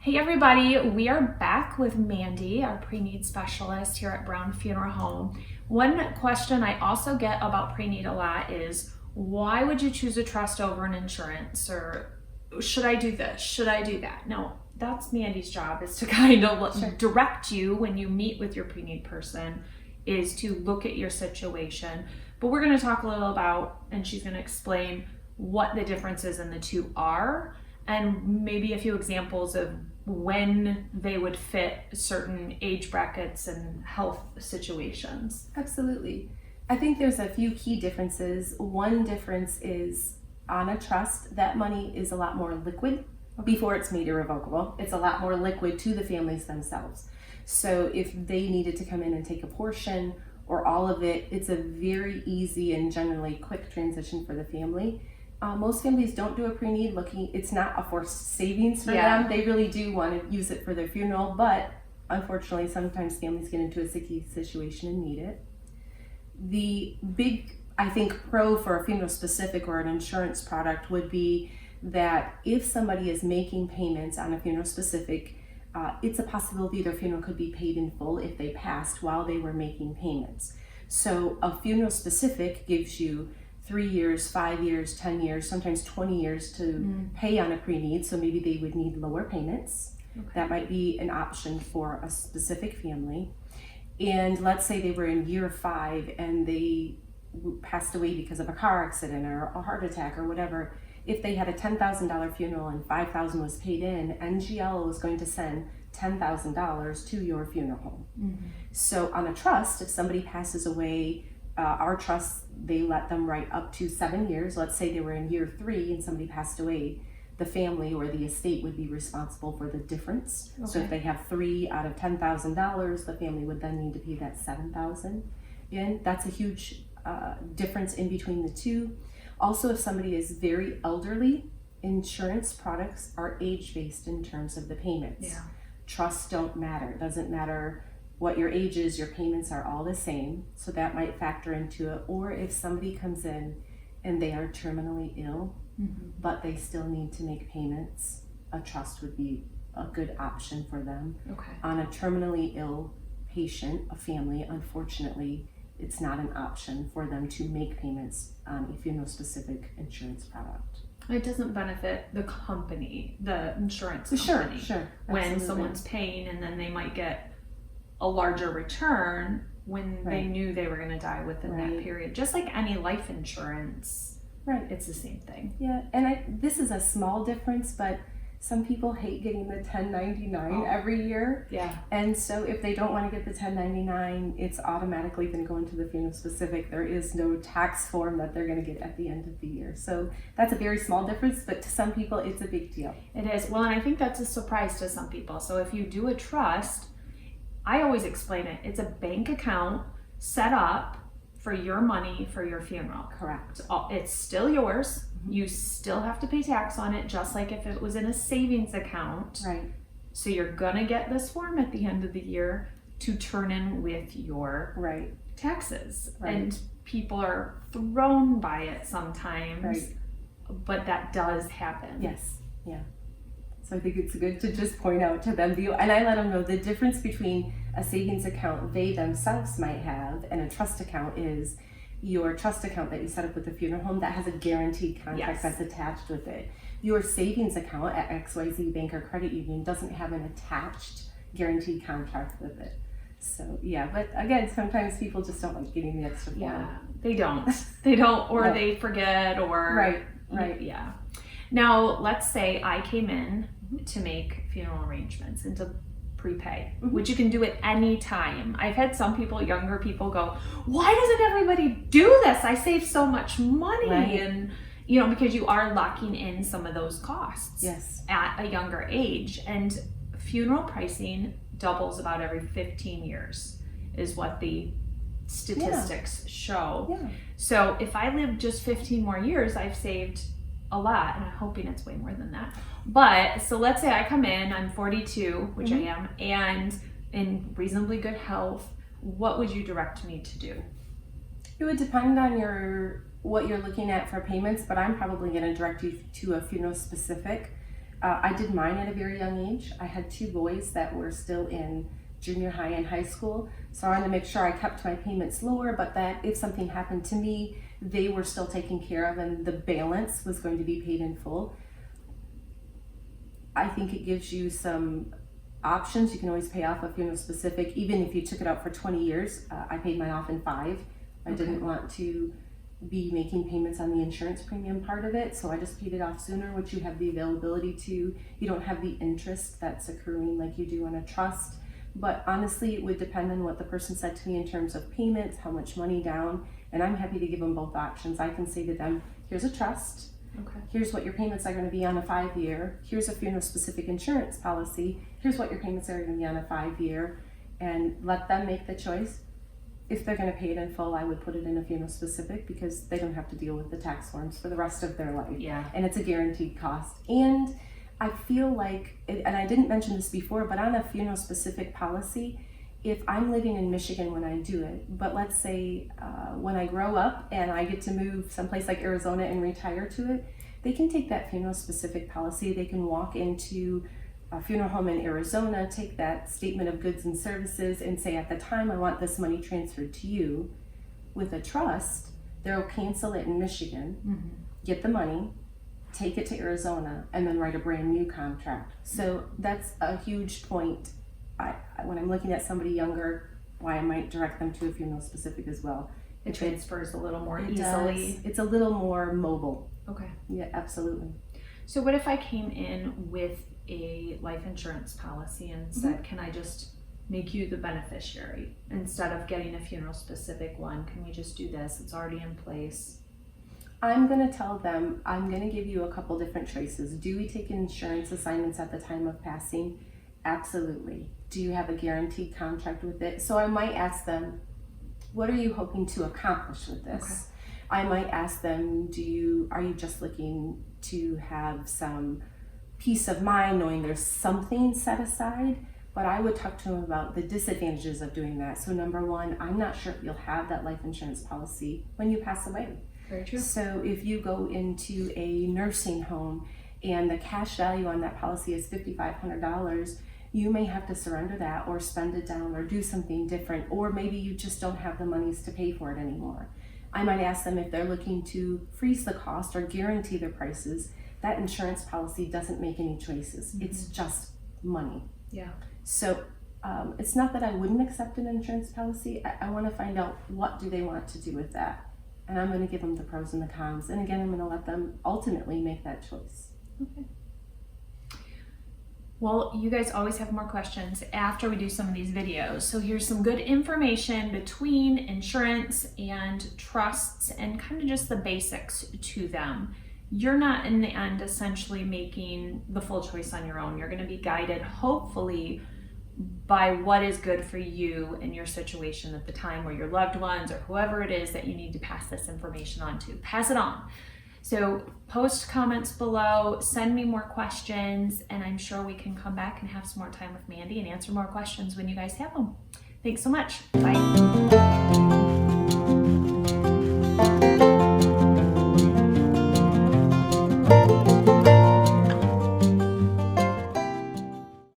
Hey everybody, we are back with Mandy, our pre-need specialist here at Brown Funeral Home. One question I also get about pre-need a lot is, why would you choose a trust over an insurance? Or should I do this? Should I do that? No, that's Mandy's job, is to kind of direct you when you meet with your pre-need person, is to look at your situation. But we're going to talk a little about, and she's going to explain what the differences in the two are, and maybe a few examples of when they would fit certain age brackets and health situations. Absolutely. I think there's a few key differences. One difference is on a trust, that money is a lot more liquid before it's made irrevocable. It's a lot more liquid to the families themselves. So if they needed to come in and take a portion or all of it, it's a very easy and generally quick transition for the family. Most families don't do a pre-need it's not a forced savings for them. They really do want to use it for their funeral, but unfortunately sometimes families get into a sticky situation and need it. The big, I think, pro for a funeral specific or an insurance product would be that if somebody is making payments on a funeral specific, it's a possibility their funeral could be paid in full if they passed while they were making payments. So a funeral specific gives you 3 years, 5 years, 10 years, sometimes 20 years to pay on a pre-need, so maybe they would need lower payments. Okay. That might be an option for a specific family. And let's say they were in year 5 and they passed away because of a car accident or a heart attack or whatever. If they had a $10,000 funeral and $5,000 was paid in, NGL was going to send $10,000 to your funeral home. Mm-hmm. So on a trust, if somebody passes away, our trust, they let them write up to 7 years. Let's say they were in year 3 and somebody passed away, the family or the estate would be responsible for the difference. Okay. So if they have 3 out of $10,000, the family would then need to pay that $7,000 in. That's a huge difference in between the two. Also, if somebody is very elderly, insurance products are age-based in terms of the payments. Yeah. Trusts don't matter. It doesn't matter what your age is, your payments are all the same. So that might factor into it. Or if somebody comes in and they are terminally ill, but they still need to make payments, a trust would be a good option for them. Okay. On a terminally ill patient, a family, unfortunately, it's not an option for them to make payments on a funeral specific insurance product. It doesn't benefit the company, the insurance company. Sure. When absolutely. Someone's paying and then they might get a larger return when they knew they were going to die within that period. Just like any life insurance, it's the same thing. Yeah, and this is a small difference, but some people hate getting the 1099 every year. Yeah. And so if they don't want to get the 1099, it's automatically going to go into the funeral specific. There is no tax form that they're going to get at the end of the year. So that's a very small difference, but to some people it's a big deal. It is. Well, and I think that's a surprise to some people. So if you do a trust, I always explain it. It's a bank account set up for your money for your funeral. Correct. It's still yours. Mm-hmm. You still have to pay tax on it, just like if it was in a savings account. Right. So you're gonna get this form at the end of the year to turn in with your taxes. Right. And people are thrown by it sometimes, but that does happen. Yes. Yeah. So I think it's good to just point out to them, and I let them know the difference between a savings account they themselves might have and a trust account is your trust account that you set up with the funeral home that has a guaranteed contract that's attached with it. Your savings account at XYZ Bank or Credit Union doesn't have an attached guaranteed contract with it. So yeah, but again, sometimes people just don't like getting the extra form. Yeah, they don't, or they forget, or right. Yeah. Now, let's say I came in to make funeral arrangements and to prepay, which you can do at any time. I've had some people, younger people, go, why doesn't everybody do this? I save so much money. And because you are locking in some of those costs at a younger age. And funeral pricing doubles about every 15 years is what the statistics show. Yeah. So if I live just 15 more years, I've saved a lot, and I'm hoping it's way more than that. But so let's say I come in, I'm 42, which I am, and in reasonably good health. What would you direct me to do? It would depend on what you're looking at for payments, but I'm probably going to direct you to a funeral specific I did mine at a very young age. I had 2 boys that were still in junior high and high school, so I wanted to make sure I kept my payments lower, but that if something happened to me, they were still taken care of and the balance was going to be paid in full. I think it gives you some options. You can always pay off a funeral specific, even if you took it out for 20 years. I paid mine off in 5. I didn't want to be making payments on the insurance premium part of it, so I just paid it off sooner, which you have the availability to. You don't have the interest that's accruing like you do on a trust. But honestly, it would depend on what the person said to me in terms of payments, how much money down, and I'm happy to give them both options. I can say to them, here's a trust. Okay. Here's what your payments are going to be on a 5-year. Here's a funeral specific insurance policy. Here's what your payments are going to be on a 5-year, and let them make the choice. If they're going to pay it in full, I would put it in a funeral specific because they don't have to deal with the tax forms for the rest of their life. Yeah. And it's a guaranteed cost. And I feel like, and I didn't mention this before, but on a funeral specific policy, if I'm living in Michigan when I do it, but let's say when I grow up and I get to move someplace like Arizona and retire to it, they can take that funeral specific policy. They can walk into a funeral home in Arizona, take that statement of goods and services and say, at the time I want this money transferred to you. With a trust, they'll cancel it in Michigan, get the money, take it to Arizona, and then write a brand new contract. So that's a huge point. When I'm looking at somebody younger, why I might direct them to a funeral specific as well. It transfers a little more It easily. does. It's a little more mobile. Okay. Yeah, absolutely. So what if I came in with a life insurance policy and said, can I just make you the beneficiary instead of getting a funeral specific one? Can we just do this? It's already in place. I'm going to tell them, I'm going to give you a couple different choices. Do we take insurance assignments at the time of passing? Absolutely. Do you have a guaranteed contract with it? So I might ask them, what are you hoping to accomplish with this? Okay. I might ask them, are you just looking to have some peace of mind knowing there's something set aside? But I would talk to them about the disadvantages of doing that. So number one, I'm not sure if you'll have that life insurance policy when you pass away. Very true. So if you go into a nursing home and the cash value on that policy is $5,500, you may have to surrender that or spend it down or do something different, or maybe you just don't have the monies to pay for it anymore. I might ask them if they're looking to freeze the cost or guarantee their prices. That insurance policy doesn't make any choices. It's just money. Yeah. So it's not that I wouldn't accept an insurance policy. I want to find out what do they want to do with that. And I'm going to give them the pros and the cons. And again, I'm going to let them ultimately make that choice. Okay. Well, you guys always have more questions after we do some of these videos. So here's some good information between insurance and trusts and kind of just the basics to them. You're not in the end essentially making the full choice on your own. You're going to be guided hopefully by what is good for you in your situation at the time, or your loved ones, or whoever it is that you need to pass this information on to. Pass it on. So post comments below, send me more questions, and I'm sure we can come back and have some more time with Mandy and answer more questions when you guys have them. Thanks so much. Bye.